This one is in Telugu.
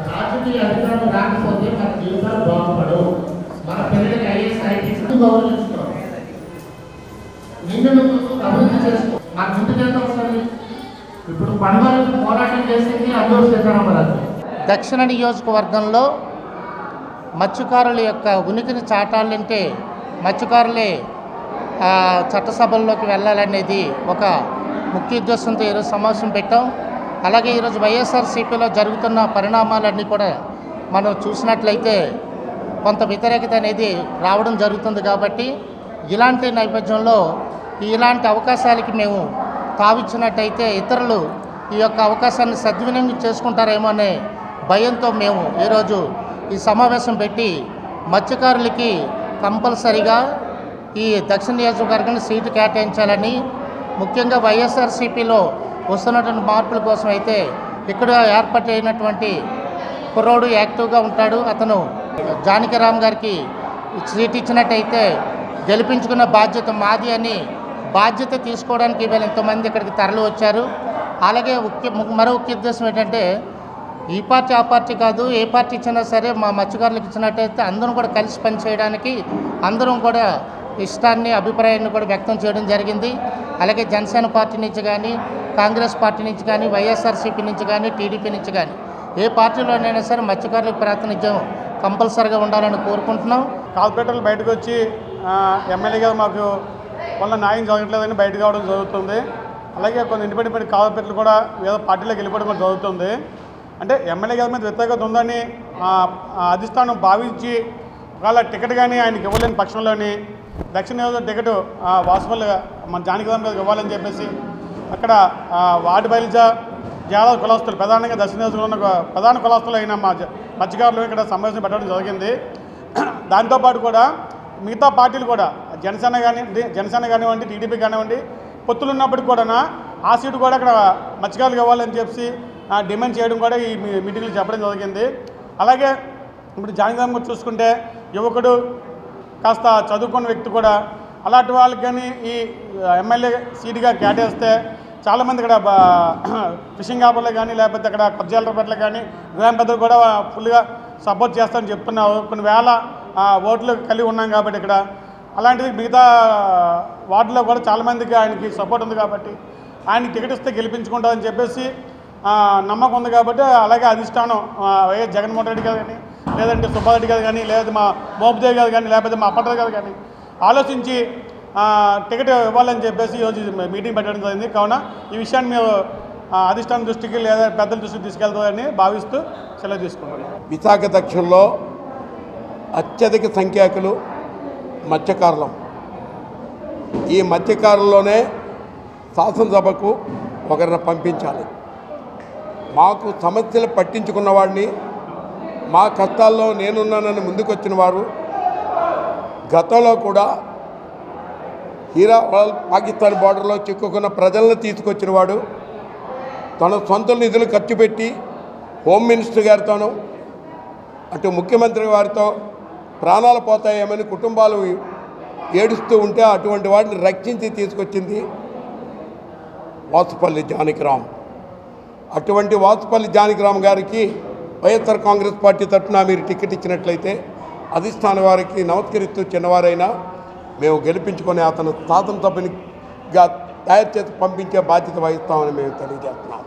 రాజకీయ అధికారులు రాకపోతే మన జీవితాలు బాగుపడవు. మన పిల్లలకి ఐఏఎస్ ఐపీఎస్ గౌరవించుకో, నిన్ను అభివృద్ధి చేసుకో. మన ముందుకు ఎంత వస్తుంది? ఇప్పుడు పనులకు పోరాటం చేసింది అల్లూరు సీతారామరాజు. దక్షిణ నియోజకవర్గంలో మత్స్యకారుల యొక్క ఉనికిని చాటాలంటే మత్స్యకారులే చట్టసభల్లోకి వెళ్ళాలనేది ఒక ముఖ్య ఉద్దేశంతో ఈరోజు సమావేశం పెట్టాం. అలాగే ఈరోజు వైఎస్ఆర్సీపీలో జరుగుతున్న పరిణామాలన్నీ కూడా మనం చూసినట్లయితే కొంత వ్యతిరేకత అనేది రావడం జరుగుతుంది. కాబట్టి ఇలాంటి నేపథ్యంలో ఇలాంటి అవకాశాలకి మేము తావిచ్చినట్టయితే ఇతరులు ఈ యొక్క అవకాశాన్ని సద్వినియోగం చేసుకుంటారేమో అనే భయంతో మేము ఈరోజు ఈ సమావేశం పెట్టి మత్స్యకారులకి కంపల్సరిగా ఈ దక్షిణ నియోజకవర్గాన్ని సీటు కేటాయించాలని, ముఖ్యంగా వైఎస్ఆర్సీపీలో వస్తున్నటువంటి మార్పుల కోసం అయితే ఇక్కడ ఏర్పాటైనటువంటి కుర్రోడు యాక్టివ్గా ఉంటాడు. అతను జానకిరామ్ గారికి సీట్ ఇచ్చినట్టయితే గెలిపించుకున్న బాధ్యత మాది అని బాధ్యత తీసుకోవడానికి ఇవాళ ఎంతోమంది ఇక్కడికి తరలి వచ్చారు. అలాగే మరో ముఖ్య ఉద్దేశం ఏంటంటే ఈ పార్టీ ఆ పార్టీ కాదు, ఏ పార్టీ ఇచ్చినా సరే మా మత్స్యకారులకు ఇచ్చినట్టయితే అందరం కూడా కలిసి పనిచేయడానికి అందరం కూడా ఇష్టాన్ని అభిప్రాయాన్ని కూడా వ్యక్తం చేయడం జరిగింది. అలాగే జనసేన పార్టీ నుంచి కానీ, కాంగ్రెస్ పార్టీ నుంచి కానీ, వైఎస్ఆర్సీపీ నుంచి కానీ, టీడీపీ నుంచి కానీ ఏ పార్టీలోనైనా సరే మత్స్యకారులకు ప్రాతినిధ్యం కంపల్సరీగా ఉండాలని కోరుకుంటున్నాం. కార్పొరేటర్లు బయటకు వచ్చి ఎమ్మెల్యేగా మాకు వల్ల న్యాయం జరగట్లేదని బయటకు రావడం జరుగుతుంది. అలాగే కొన్ని ఇండిపెండెంట్ కార్పొరేటర్లు కూడా ఏదో పార్టీలోకి వెళ్ళిపోవడం కూడా జరుగుతుంది. అంటే ఎమ్మెల్యే గారి మీద వ్యతిరేకత ఉందని అధిష్టానం భావించి ఒకవేళ టికెట్ కానీ ఆయనకి ఇవ్వలేని పక్షంలోని దక్షిణ నియోజకవర్గ టికెట్ వాసుపల్లి మన జానకిరామ్ గారికి ఇవ్వాలని చెప్పేసి అక్కడ వార్డు బయలుజా జాల కులస్తులు ప్రధానంగా దక్షిణ నియోజకవర్గంలో ప్రధాన కులస్తులు అయిన మా మత్స్యకారులు ఇక్కడ సమావేశం పెట్టడం జరిగింది. దాంతోపాటు కూడా మిగతా పార్టీలు కూడా జనసేన కానివ్వండి, టీడీపీ కానివ్వండి, పొత్తులు ఉన్నప్పటికీ కూడా ఆ సీటు కూడా అక్కడ మత్స్యకారులకు ఇవ్వాలని చెప్పి డిమాండ్ చేయడం కూడా ఈ మీటింగ్లో చెప్పడం జరిగింది. అలాగే ఇప్పుడు జానకిరామ్ గారు చూసుకుంటే యువకుడు, కాస్త చదువుకున్న వ్యక్తి కూడా, అలాంటి వాళ్ళకి కానీ ఈ ఎమ్మెల్యే సీటుగా కేటాయిస్తే చాలామంది ఇక్కడ ఫిషింగ్ హార్బర్లో కానీ లేకపోతే అక్కడ కబ్జాలపేటలో కానీ గ్రామ పెద్దలు కూడా ఫుల్గా సపోర్ట్ చేస్తారని చెప్తున్నారు. కొన్ని వేల ఓట్లు కలిగి ఉన్నాం కాబట్టి ఇక్కడ అలాంటిది మిగతా వార్డులో కూడా చాలామందికి ఆయనకి సపోర్ట్ ఉంది కాబట్టి ఆయనకి టికెట్ ఇస్తే గెలిపించుకుంటారని చెప్పేసి నమ్మకం ఉంది. కాబట్టి అలాగే అధిష్టానం వైఎస్ జగన్మోహన్ రెడ్డి గారు కానీ, లేదంటే సుబ్బారెడ్డి గారు కానీ, లేదా మా మోపిదేవి గారు కానీ, లేకపోతే మా అప్పట్రావు గారు కానీ ఆలోచించి టికెట్ ఇవ్వాలని చెప్పేసి ఈరోజు మీటింగ్ పెట్టడం జరిగింది. కావున ఈ విషయాన్ని మేము అధిష్టానం దృష్టికి లేదా పెద్దల దృష్టికి తీసుకెళ్తామని భావిస్తూ సెలవు తీసుకుంటున్నాం. విశాఖ దక్షిణలో అత్యధిక సంఖ్యాకులు మత్స్యకారులం. ఈ మత్స్యకారుల్లోనే శాసనసభకు ఒకరిని పంపించాలి. మాకు సమస్యలు పట్టించుకున్న వాడిని, మా కష్టాల్లో నేనున్నానని ముందుకొచ్చిన వారు, గతంలో కూడా హీరావాల్ పాకిస్తాన్ బార్డర్లో చిక్కుకున్న ప్రజలను తీసుకొచ్చిన వాడు, తన సొంత నిధులు ఖర్చు పెట్టి హోమ్ మినిస్టర్ గారితోనూ అటు ముఖ్యమంత్రి వారితో ప్రాణాలు పోతాయేమని కుటుంబాలు ఏడుస్తూ ఉంటే అటువంటి వాడిని రక్షించి తీసుకొచ్చింది వాసుపల్లి జానకిరామ్. అటువంటి వాసుపల్లి జానకిరామ్ గారికి వైఎస్ఆర్ కాంగ్రెస్ పార్టీ తరఫున మీరు టికెట్ ఇచ్చినట్లయితే అధిష్టాన వారికి నమస్కరిస్తూ చిన్నవారైనా మేము గెలిపించుకొని అతను శాసనసభ్యునిగా తయారు చేసి పంపించే బాధ్యత వహిస్తామని మేము తెలియజేస్తున్నాం.